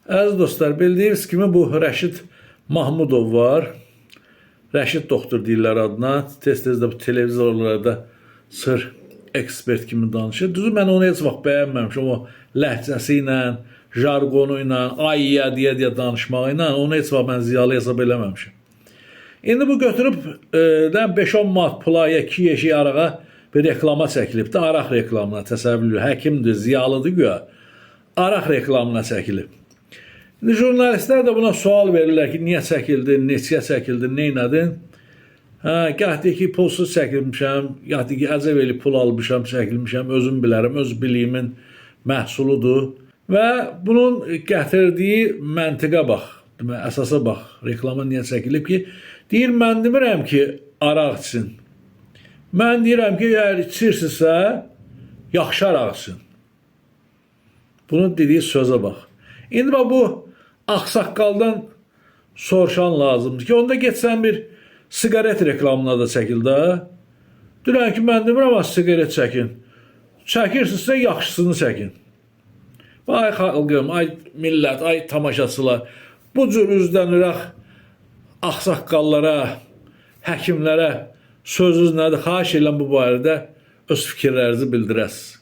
Əziz dostlar, bildiyiniz kimi bu Rəşid Mahmudov var. Rəşid doktor deyirlər adına. Tez-tez də bu televizorlarda sır ekspert kimi danışır. Düzü mən onu heç vaxt bəyənməmişim. O ləhcəsi ilə, jargonu ilə, ayya deyə danışmağı ilə onu heç vaxt mən ziyalı hesab eləməmişim. İndi bu götürüb 5-10 manat pula, 2 yeşik arağa bir reklama çəkilib də, araq reklamına təsəvvür edir. Həkimdir, ziyalıdır güya. Araq reklamına çəkilib. İndi jurnalistlər də buna sual verirlər ki, niyə çəkildi, neçəyə çəkildi, neynədin? Gah deyir ki, pulsuz çəkilmişəm, gah deyir ki, əcəb pul almışam, çəkilmişəm, özüm bilərəm, öz biliyimin məhsuludur. Və bunun gətirdiyi məntiqə bax, əsasa bax, reklama niyə çəkilib ki, deyir, mən demirəm ki, araq için. Mən deyirəm ki, əgər içirsinizsə, yaxşı araq için. Bunun dediyi sözə bax. İndi bax, bu ağsaqqaldan soruşan lazımdır ki, onda getsən bir sigaret reklamına da çəkil də. Deyirəm ki, mən demirəm, sigaret çəkin. Çəkirsinizsə, yaxşısını çəkin. Ay xalqım, ay millət, ay tamaşaçılar, bu cür üzlənirək ağsaqqallara, həkimlərə sözünüz nədir? Xahiş edirəm bu barədə öz fikirlərinizi bildirəsiniz.